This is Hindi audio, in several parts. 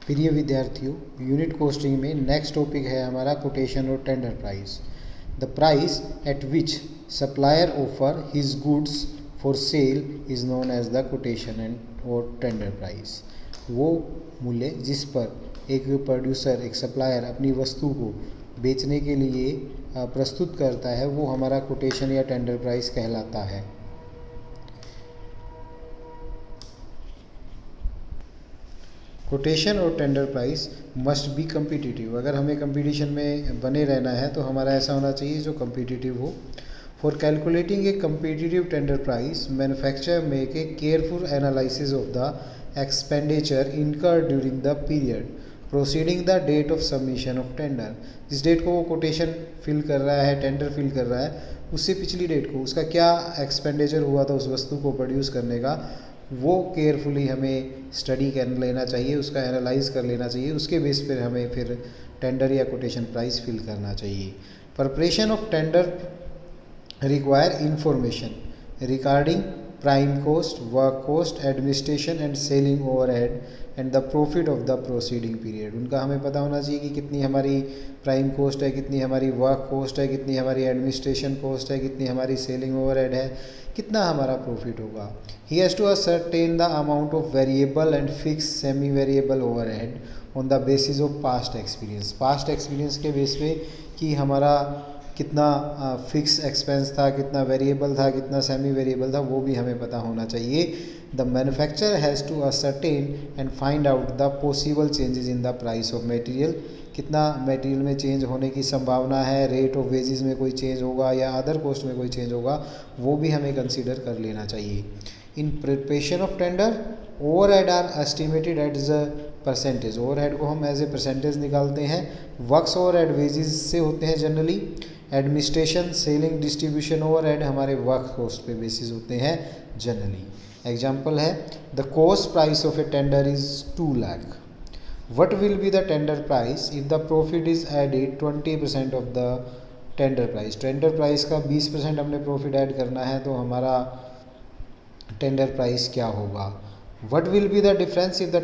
प्रिय विद्यार्थियों, यूनिट कोस्टिंग में नेक्स्ट टॉपिक है हमारा कोटेशन और tender price. The price at which supplier offer his goods for sale is known as the quotation and और टेंडर प्राइस। वो मूल्य जिस पर एक प्रोड्यूसर, एक सप्लायर अपनी वस्तु को बेचने के लिए प्रस्तुत करता है, वो हमारा कोटेशन या टेंडर प्राइस कहलाता है। कोटेशन और tender price must be competitive. अगर हमें कंपटीशन में बने रहना है तो हमारा ऐसा होना चाहिए जो कम्पिटिटिव हो। For calculating a competitive tender price, manufacturer make a careful analysis of the expenditure incurred during the period proceeding the date of submission of tender. जिस डेट को वो कोटेशन फिल कर रहा है, टेंडर फिल कर रहा है, उससे पिछली डेट को उसका क्या एक्सपेंडिचर हुआ था उस वस्तु को प्रोड्यूस करने का, वो केयरफुली हमें स्टडी कर लेना चाहिए, उसका एनालाइज कर लेना चाहिए। उसके बेस पर हमें फिर टेंडर या कोटेशन प्राइस फिल करना चाहिए। Preparation of tender require information regarding prime cost, work cost, administration and selling overhead and the profit of the proceeding period. उनका हमें पता होना चाहिए कि कितनी हमारी प्राइम कोस्ट है, कितनी हमारी वर्क कोस्ट है, कितनी हमारी एडमिनिस्ट्रेशन कोस्ट है, कितनी हमारी सेलिंग ओवरहेड है, कितना हमारा प्रॉफिट होगा। He has to ascertain the amount of variable and fixed semi-variable overhead on the basis of past experience। past experience के बेस पे कि हमारा कितना फिक्स एक्सपेंस था, कितना वेरिएबल था, कितना सेमी वेरिएबल था, वो भी हमें पता होना चाहिए। The manufacturer has to ascertain and find out the possible changes in the price of material. कितना मटेरियल में चेंज होने की संभावना है, रेट ऑफ वेजेस में कोई चेंज होगा या अदर कॉस्ट में कोई चेंज होगा, वो भी हमें कंसीडर कर लेना चाहिए। In preparation of tender, overhead are estimated as a percentage. Overhead को हम एज ए परसेंटेज निकालते हैं। वर्क्स ओवरहेड वेजेस से होते हैं generally. Administration, selling, distribution overhead हमारे वर्क कॉस्ट पे बेसिस होते हैं जनरली। एग्जाम्पल है, the cost price of a tender is 2 lakh. What will be the tender price if the profit is added 20% of the tender price. Tender price का 20% हमने प्रॉफिट ऐड करना है तो हमारा टेंडर प्राइस क्या होगा। What will be the difference if the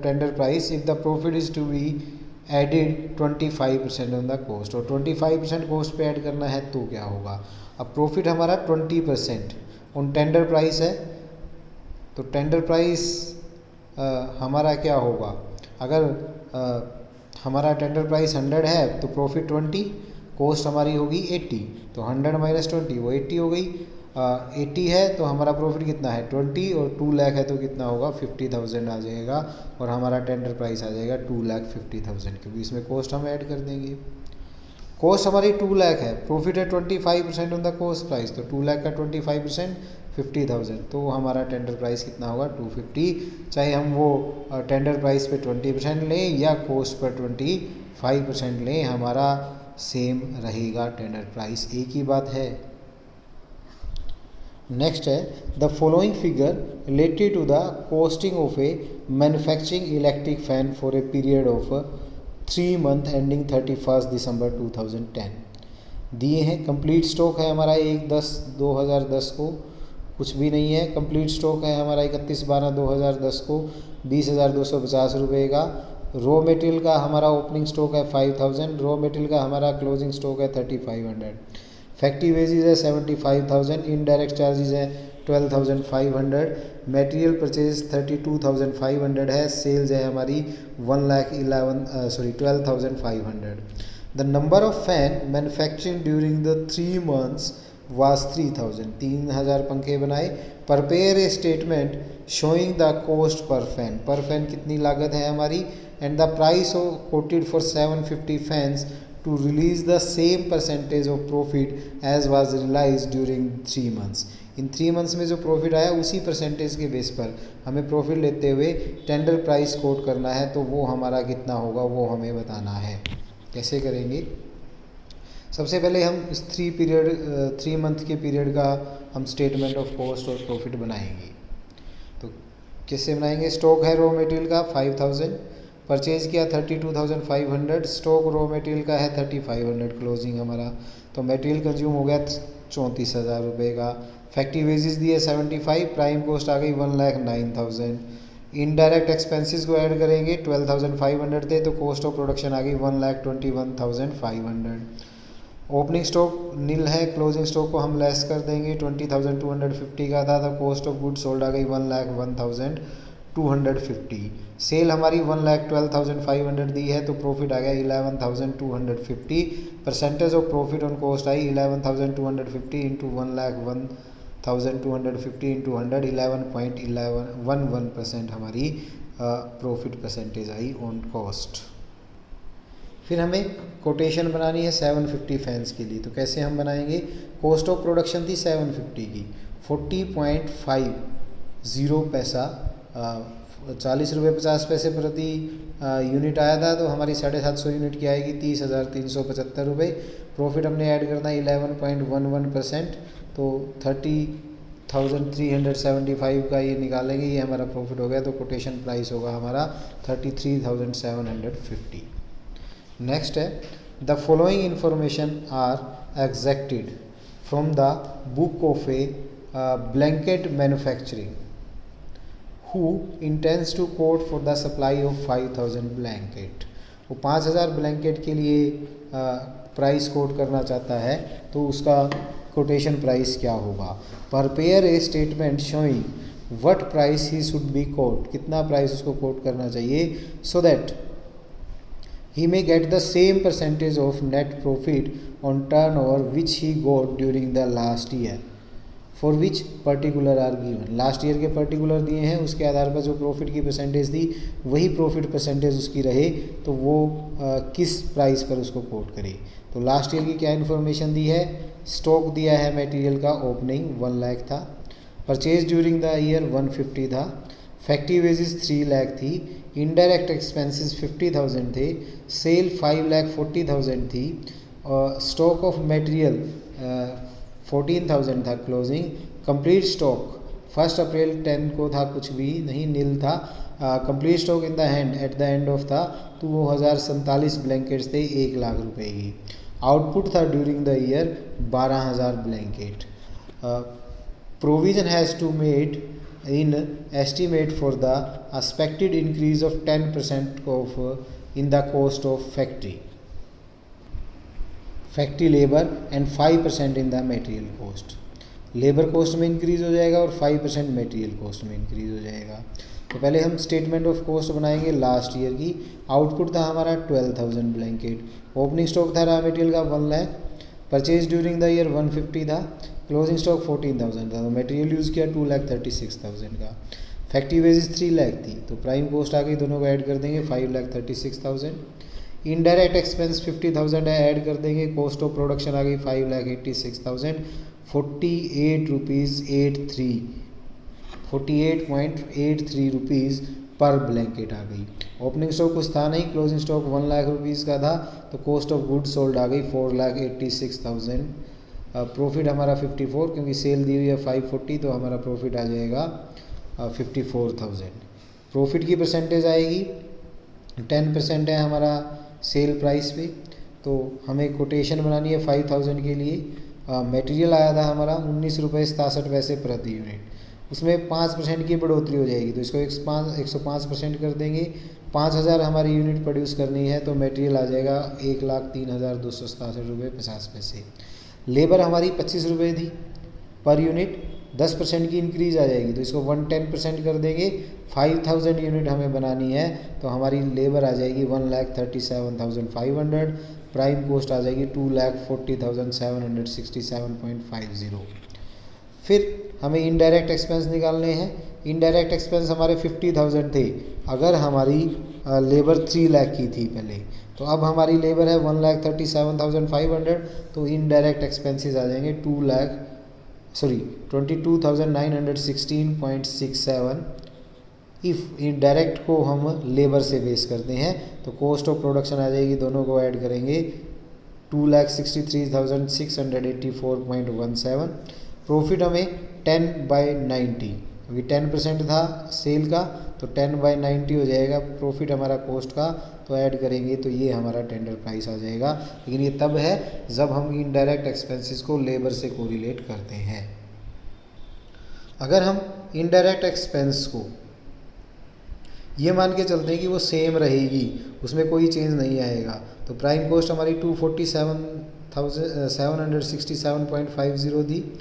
tender price if the profit is to be added 25% on the cost. और 25% कॉस्ट पे ऐड करना है तो क्या होगा। अब प्रॉफिट हमारा 20% ऑन टेंडर प्राइस है, तो टेंडर प्राइस हमारा क्या होगा। अगर हमारा टेंडर प्राइस 100 है तो प्रॉफिट 20, कॉस्ट हमारी होगी 80, तो 100 माइनस 20 वो 80 हो गई। 80 है तो हमारा प्रॉफिट कितना है 20, और 2 लाख है तो कितना होगा 50,000 आ जाएगा, और हमारा टेंडर प्राइस आ जाएगा 2,50,000, क्योंकि इसमें कॉस्ट हम ऐड कर देंगे। कॉस्ट हमारी 2 लाख है, प्रॉफिट है 25% ऑन द कॉस्ट प्राइस, तो 2 लाख का 25% 50,000, तो हमारा टेंडर प्राइस कितना होगा 250। चाहे हम वो टेंडर प्राइस पे 20% लें या कॉस्ट पर 25% लें, हमारा सेम रहेगा टेंडर प्राइस, एक ही बात है। नेक्स्ट है, the following figure related to the costing of a manufacturing electric fan for a period of 3 month ending 31 December 2010 दिए हैं। कंप्लीट स्टॉक है हमारा 1/10/2010 को, कुछ भी नहीं है। कंप्लीट स्टॉक है हमारा 31/12/2010 को 20,250 रुपये का। रॉ मटेरियल का हमारा ओपनिंग स्टॉक है 5,000, रॉ मटेरियल का हमारा क्लोजिंग स्टॉक है 3,500। फैक्ट्री वेजेस है 75,000, इनडायरेक्ट चार्जेस है 12,500, मटेरियल परचेज 32,500 है, सेल्स है हमारी 12,500। The number of fan manufacturing during the 3 months was 3,000। 3,000 पंखे बनाए। Prepare a statement showing the cost per fan. पर फैन कितनी लागत है हमारी, and the price coated for 750 fans to release the same percentage of profit as was realized during 3 months। In 3 months में जो प्रॉफिट आया उसी परसेंटेज के बेस पर हमें प्रॉफिट लेते हुए टेंडर प्राइस कोट करना है, तो वो हमारा कितना होगा वो हमें बताना है। कैसे करेंगे, सबसे पहले हम इस 3 मंथ के पीरियड का हम स्टेटमेंट ऑफ कॉस्ट और प्रॉफिट बनाएंगे। तो कैसे बनाएंगे, स्टॉक है रॉ मटेरियल का 5,000, परचेज किया 32,500, स्टॉक रॉ मटेरियल का है 3,500 क्लोजिंग हमारा, तो मटेरियल कंज्यूम हो गया 34,000 रुपये का। फैक्ट्री वेजेस दिए 75, प्राइम कॉस्ट आ गई 1,09,000, इनडायरेक्ट एक्सपेंसेस को ऐड करेंगे, 12,500 थे तो कॉस्ट ऑफ प्रोडक्शन आ गई 1,21,500। ओपनिंग स्टॉक नील है, क्लोजिंग स्टॉक को हम लेस कर देंगे, 20,250 का था तो कॉस्ट ऑफ गुड सोल्ड आ गई 1,01,250। सेल हमारी 1,12,500 दी है तो प्रॉफिट आ गया 11,250। Percentage of profit on cost I 11,250 into 1,01,250 into 100, 11.11% हमारी profit percentage I on cost. फिर हमें कोटेशन बनानी है 750 फैंस के लिए, तो कैसे हम बनाएंगे। कॉस्ट ऑफ प्रोडक्शन थी 750 की, 40.50 पैसा 40 रुपये 50 पैसे प्रति यूनिट आया था, तो हमारी 750 यूनिट की आएगी 30,375 रुपये। प्रॉफिट हमने ऐड करना है 11.11%, तो 30,375 का ये निकालेंगे, ये हमारा प्रॉफिट हो गया। तो कोटेशन प्राइस होगा हमारा 33,750। नेक्स्ट है the following information are exacted from the book of a blanket manufacturing who intends to quote for the supply of 5,000 blanket. वो 5,000 ब्लैंकेट के लिए प्राइस कोट करना चाहता है, तो उसका कोटेशन प्राइस क्या होगा। Prepare a statement showing what price he should be quote, कितना प्राइस उसको कोट करना चाहिए, so that he may get the same percentage of net profit on turnover which he got during the last year for which particular are given। Last year के पर्टिकुलर दिए हैं, उसके आधार पर जो प्रॉफिट की परसेंटेज थी वही प्रॉफिट परसेंटेज उसकी रहे, तो वो किस प्राइस पर उसको कोट करे। तो लास्ट ईयर की क्या इन्फॉर्मेशन दी है, स्टॉक दिया है मटेरियल का, ओपनिंग 1 लाख था, परचेज ड्यूरिंग द ईयर 150 था, फैक्ट्री वेजेस 3 लाख थी, इनडायरेक्ट एक्सपेंसेस 50,000 थे, सेल 5,40,000 थी, और स्टॉक ऑफ मटेरियल 14,000 था क्लोजिंग। कंप्लीट स्टॉक 1 अप्रैल 10 को था, कुछ भी नहीं, नील था। Complete stock in the hand at the end of था, तो वो 1,047 ब्लैंकेट्स थे 1 लाख रुपए की। आउटपुट था during the year 12,000 blanket. Provision has to made in estimate for the expected increase of 10% of in the cost of factory labor and 5% in the material cost। Labour cost में इंक्रीज हो जाएगा और 5% मटेरियल कॉस्ट में इंक्रीज हो जाएगा। तो पहले हम स्टेटमेंट ऑफ कॉस्ट बनाएंगे लास्ट ईयर की। आउटपुट था हमारा 12,000 ब्लैंकेट, ओपनिंग स्टॉक था रॉ मटेरियल का 1 lakh, purchase during the year 150 था, क्लोजिंग स्टॉक 14,000 था, तो मटेरियल यूज़ किया 2,36,000 का, फैक्ट्री वेजेस 3 लाख थी, तो प्राइम कॉस्ट आ गई, दोनों को ऐड कर देंगे 5,36,000। इनडायरेक्ट एक्सपेंस 50,000 है, ऐड कर देंगे, कॉस्ट ऑफ प्रोडक्शन आ गई 5,86,000, 48.83 रुपीज़ पर ब्लैंकेट आ गई। ओपनिंग स्टॉक कुछ था नहीं, क्लोजिंग स्टॉक 1 लाख रुपीज़ का था, तो कॉस्ट ऑफ गुड सोल्ड आ गई 4,86,000। प्रॉफिट हमारा 54, क्योंकि सेल दी हुई है 540, तो हमारा प्रॉफिट आ जाएगा 54,000। प्रॉफिट की परसेंटेज आएगी 10% है हमारा सेल प्राइस पे, तो हमें कोटेशन बनानी है 5,000 के लिए। मटेरियल आया था हमारा 19 रुपये 67 पैसे प्रति यूनिट, उसमें 5% की बढ़ोतरी हो जाएगी, तो इसको 105% कर देंगे। 5,000 हमारी यूनिट प्रोड्यूस करनी है, तो मटेरियल आ जाएगा 1,03,267 रुपये 50 पैसे। लेबर हमारी 25 रुपये थी पर यूनिट, 10% की इंक्रीज आ जाएगी, तो इसको 110% कर देंगे। 5,000 यूनिट हमें बनानी है, तो हमारी लेबर आ जाएगी 1,37,500, प्राइम कॉस्ट आ जाएगी 2,40,767.50। फिर हमें इनडायरेक्ट एक्सपेंस निकालने हैं। इनडायरेक्ट एक्सपेंस हमारे 50,000 थे, अगर हमारी लेबर 3 लाख की थी पहले, तो अब हमारी लेबर है 1,37,500, तो इनडायरेक्ट एक्सपेंसेस आ जाएंगे 22,916.67। इफ़ इनडायरेक्ट को हम लेबर से बेस करते हैं, तो कॉस्ट ऑफ प्रोडक्शन आ जाएगी, दोनों को ऐड करेंगे 2,63,684.17। प्रॉफिट हमें 10/90, क्योंकि 10% था सेल का, तो 10/90 हो जाएगा प्रॉफिट हमारा कॉस्ट का, तो ऐड करेंगे तो ये हमारा टेंडर प्राइस आ जाएगा। लेकिन ये तब है जब हम इनडायरेक्ट एक्सपेंसेस को लेबर से कोरिलेट करते हैं। अगर हम इनडायरेक्ट एक्सपेंस को ये मान के चलते हैं कि वो सेम रहेगी, उसमें कोई चेंज नहीं आएगा। तो प्राइम कॉस्ट हमारी 247,767.50 थी।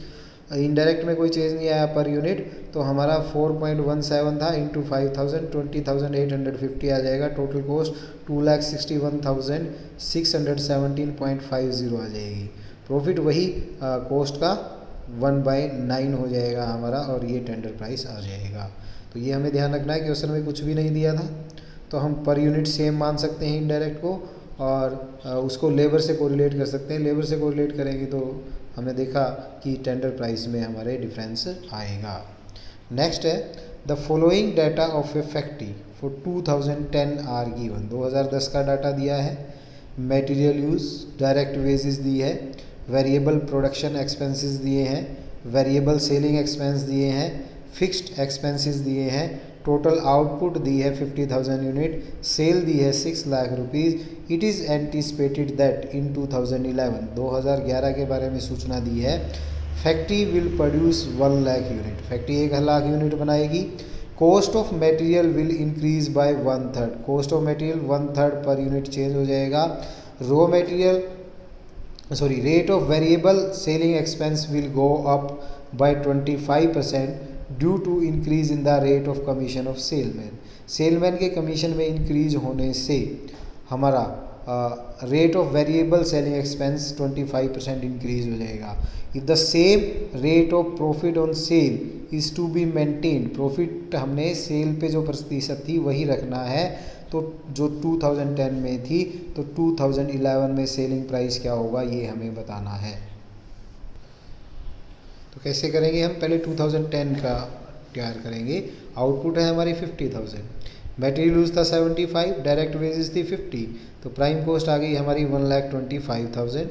इनडायरेक्ट में कोई चेंज नहीं आया पर यूनिट, तो हमारा 4.17 था इंटू 5,000 20,850 आ जाएगा। टोटल कॉस्ट 2,61,617.50 आ जाएगी। प्रॉफिट वही कॉस्ट का 1/9 हो जाएगा हमारा, और ये टेंडर प्राइस आ जाएगा। तो ये हमें ध्यान रखना है कि क्वेश्चन में कुछ भी नहीं दिया था, तो हम पर यूनिट सेम मान सकते हैं इनडायरेक्ट को, और उसको लेबर से कोरिलेट कर सकते हैं। लेबर से कोरिलेट करेंगे तो हमने देखा कि टेंडर प्राइस में हमारे डिफरेंस आएगा। नेक्स्ट है the following data of a factory for 2010 are given. 2010 का डाटा दिया है, मटेरियल यूज, डायरेक्ट वेजेस दी है, वेरिएबल प्रोडक्शन एक्सपेंसेस दिए हैं, वेरिएबल सेलिंग एक्सपेंस दिए हैं, फिक्स्ड एक्सपेंसेस दिए हैं, टोटल आउटपुट दी है 50,000 यूनिट, सेल दी है 6 lakh rupees. It is anticipated that in 2011 के बारे में सूचना दी है, factory will produce 1 lakh unit, factory 1 lakh unit बनाएगी। Cost of material will increase by 1/3, cost of material 1/3 per unit change हो जाएगा। Raw material rate of variable selling expense will go up by 25% due to increase in the rate of commission of salesman. Salesman के कमीशन में इंक्रीज होने से हमारा rate of variable selling expense 25% increase हो जाएगा। If the same rate of profit on sale is to be maintain, profit हमने सेल पे जो प्रतिशत थी वही रखना है, तो जो 2010 में थी तो 2011 में सेलिंग प्राइस क्या होगा ये हमें बताना है। तो कैसे करेंगे हम, पहले 2010 का तैयार करेंगे। आउटपुट है हमारी 50,000, मटेरियल यूज था 75, डायरेक्ट वेजेस थी 50, तो प्राइम कॉस्ट आ गई हमारी 1,25,000।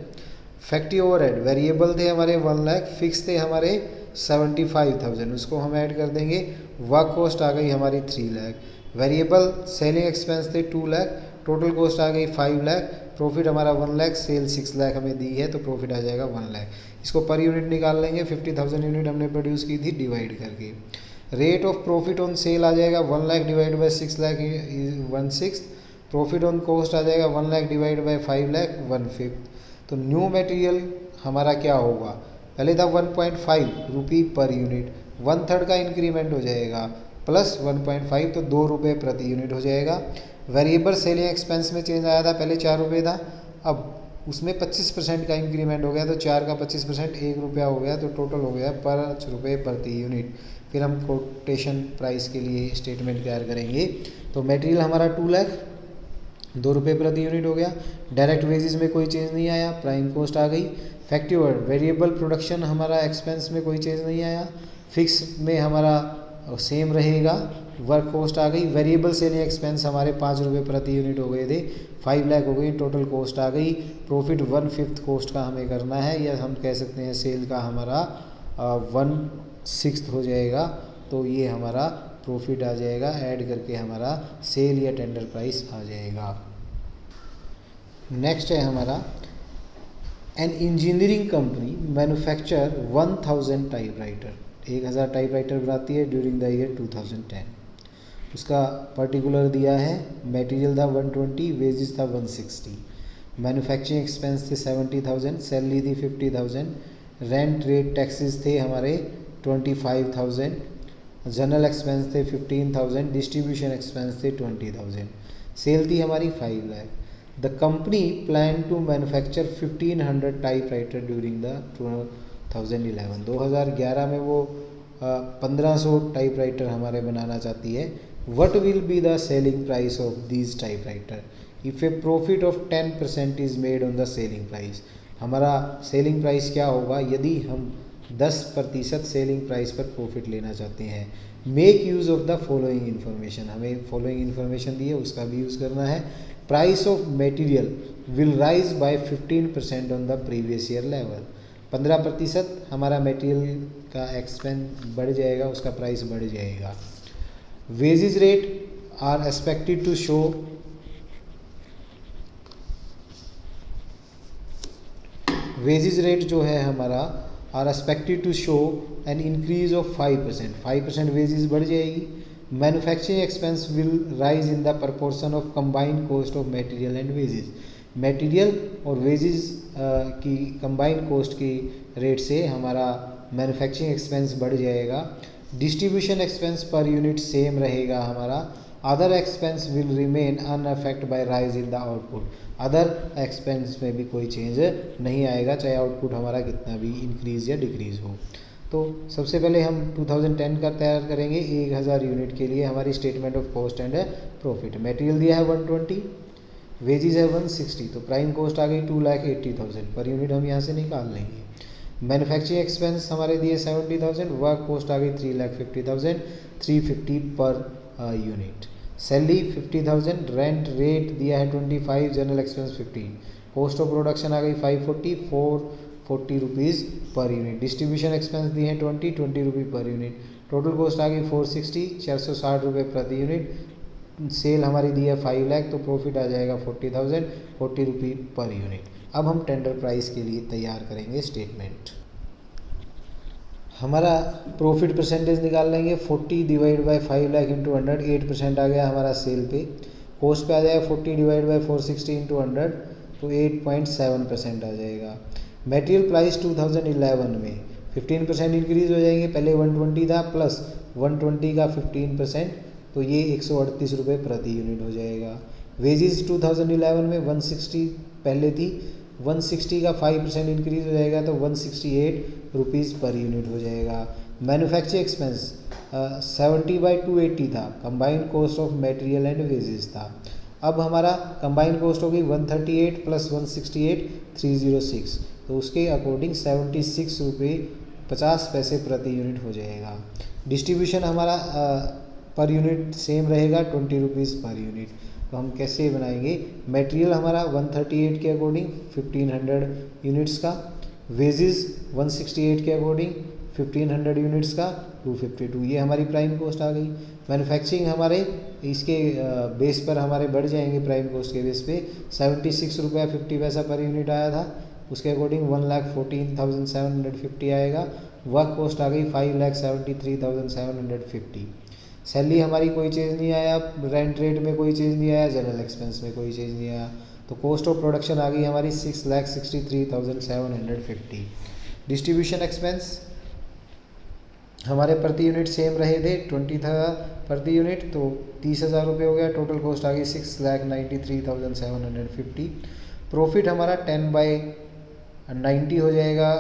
फैक्ट्री ओवरहेड वेरिएबल थे हमारे 1 लाख, फिक्स थे हमारे 75,000, उसको हम ऐड कर देंगे, वर्क कॉस्ट आ गई हमारी 3 लाख, वेरिएबल सेलिंग एक्सपेंस थे 2 लाख, टोटल कॉस्ट आ गई 5 लाख, प्रॉफिट हमारा 1 लाख, सेल 6 लाख हमें दी है, तो प्रॉफिट आ जाएगा 1 लाख। इसको पर यूनिट निकाल लेंगे, 50,000 यूनिट हमने प्रोड्यूस की थी डिवाइड करके। Rate of profit on sale आ जाएगा 1 lakh divide by 6 lakh 1/6, profit on cost आ जाएगा 1 लाख डिवाइड बाय 5 लाख 1/5। तो न्यू मटेरियल हमारा क्या होगा, पहले था 1.5 रुपी पर यूनिट, 1/3 का इंक्रीमेंट हो जाएगा, प्लस 1.5 तो 2 रुपये प्रति यूनिट हो जाएगा। वेरिएबल सेलिंग एक्सपेंस में चेंज आया था, पहले 4 रुपये था, अब उसमें 25% का इंक्रीमेंट हो गया, तो 4 का 25% 1 रुपया हो गया, तो टोटल हो गया 5 रुपये प्रति यूनिट। फिर हम कोटेशन प्राइस के लिए स्टेटमेंट तैयार करेंगे। तो मटेरियल हमारा 2 लाख, 2 रुपये प्रति यूनिट हो गया। डायरेक्ट वेजेस में कोई चेंज नहीं आया, प्राइम कॉस्ट आ गई। फैक्ट्री ओवरहेड वेरिएबल प्रोडक्शन हमारा एक्सपेंस में कोई चेंज नहीं आया, फिक्स में हमारा सेम रहेगा, वर्क कॉस्ट आ गई। वेरिएबल सेलिंग एक्सपेंस हमारे 5 रुपये प्रति यूनिट हो गए थे, 5 लाख हो गई, टोटल कॉस्ट आ गई। प्रॉफिट 1/5 कॉस्ट का हमें करना है, या हम कह सकते हैं सेल का हमारा 1/6 हो जाएगा, तो ये हमारा प्रॉफिट आ जाएगा, ऐड करके हमारा सेल या टेंडर प्राइस आ जाएगा। नेक्स्ट है हमारा an engineering company manufacture 1000 typewriter, 1000 typewriter बनाती है ड्यूरिंग द ईयर 2010। उसका पर्टिकुलर दिया है, मटेरियल था 120, वेजेस था 160, मैन्युफैक्चरिंग एक्सपेंस थे 70,000, सैलरी थी 50,000, रेंट रेट टैक्सेस थे हमारे 25,000, जनरल एक्सपेंस थे 15,000, डिस्ट्रीब्यूशन एक्सपेंस थे 20,000, सेल थी हमारी 5 lakh. The company plan to manufacture 1500 typewriter during the 2011 में वो 1500 टाइपराइटर हमारे बनाना चाहती है। What will be the selling price of these typewriter if a profit of 10% is made on the selling price. हमारा सेलिंग प्राइस क्या होगा यदि हम 10% सेलिंग प्राइस पर प्रॉफिट लेना चाहते हैं। Make use of the following information, हमें फॉलोइंग इन्फॉर्मेशन दी है उसका भी यूज़ करना है। Price of material will rise by 15% on the previous year level, 15% हमारा मटेरियल का एक्सपेंस बढ़ जाएगा, उसका प्राइस बढ़ जाएगा। Wages rate are expected to show wages rate जो है हमारा are expected to show an increase of 5%, 5% wages बढ़ जाएगी। Manufacturing expense will rise in the proportion of combined cost of material and wages. Material और वेजेस की कंबाइंड कॉस्ट की रेट से हमारा मैन्युफैक्चरिंग एक्सपेंस बढ़ जाएगा। Distribution expense per unit same रहेगा हमारा। Other expense will remain unaffect by rise in the output. Other expense में भी कोई चेंज नहीं आएगा, चाहे आउटपुट हमारा कितना भी इंक्रीज या डिक्रीज हो। तो सबसे पहले हम 2010 का तैयार करेंगे। 1000 यूनिट के लिए हमारी statement of cost and profit. Material दिया है 120, वेजेस है 160, तो प्राइम कॉस्ट आ गई 2,80,000 पर यूनिट हम यहाँ से निकाल लेंगे। मैन्युफैक्चरिंग एक्सपेंस हमारे दिए 70,000, वर्क कॉस्ट आ गई 3,50,000, 350 per unit. Salary 50,000, rent rate दिया है 25, general expense 15, cost of production आ गई 540, 440 rupees per unit. Distribution expense दिए हैं 20 रुपये पर यूनिट। टोटल कॉस्ट आ गई 460, 460 रुपये प्रति यूनिट। सेल हमारी दी है 5 लाख, तो प्रॉफिट आ जाएगा 40,000, 40 रुपये पर यूनिट। अब हम टेंडर प्राइस के लिए तैयार करेंगे स्टेटमेंट। हमारा प्रॉफिट परसेंटेज निकाल लेंगे। 40 डिवाइड बाई 5 लाख इंटू 100, 8% आ गया हमारा सेल पे। कॉस्ट पे आ जाएगा 40 डिवाइड बाई 460 इंटू 100, तो 8.7% आ जाएगा। मटेरियल प्राइस 2011 में 15% इंक्रीज हो जाएंगे। पहले 120 था, प्लस 120 का 15%, तो ये 138 रुपये प्रति यूनिट हो जाएगा। वेजेस 2011 में 160 पहले थी, 160 का 5% इंक्रीज हो जाएगा, तो 168 रुपीज़ पर यूनिट हो जाएगा। मैन्युफैक्चरिंग एक्सपेंस 70/280 था, combined cost of material and wages था। अब हमारा कंबाइंड कॉस्ट होगी 138 प्लस 168, 306, तो उसके अकॉर्डिंग 76 रुपये 50 पैसे प्रति यूनिट हो जाएगा। डिस्ट्रीब्यूशन हमारा पर यूनिट सेम रहेगा, 20 रुपीज़ पर यूनिट। तो हम कैसे बनाएंगे? मटेरियल हमारा 138 के अकॉर्डिंग 1500 यूनिट्स का, वेजेस 168 के अकॉर्डिंग 1500 यूनिट्स का 252, ये हमारी प्राइम कॉस्ट आ गई। मैन्युफैक्चरिंग हमारे इसके बेस पर हमारे बढ़ जाएंगे, प्राइम कॉस्ट के बेस पे 76 रुपया 50 पैसा पर यूनिट आया था, उसके अकॉर्डिंग 1,14,750 आएगा। वर्क कॉस्ट आ गई 5,73,750। सैलरी हमारी कोई चेंज नहीं आया, रेंट रेट में कोई चेंज नहीं आया, जनरल एक्सपेंस में कोई चेंज नहीं आया, तो कॉस्ट ऑफ प्रोडक्शन आ गई हमारी 6,63,750। डिस्ट्रीब्यूशन एक्सपेंस हमारे प्रति यूनिट सेम रहे थे, 20 था प्रति यूनिट, तो 30,000 रुपये हो गया। टोटल कॉस्ट आ गई 6,93,750। प्रॉफिट हमारा 10/90 हो जाएगा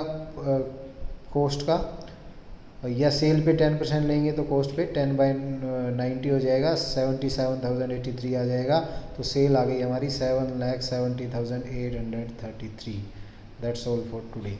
कॉस्ट का, या सेल पे 10% लेंगे तो कॉस्ट पे 10/90 हो जाएगा, 77,083 आ जाएगा। तो सेल आ गई हमारी 7,70,833। That's all for today.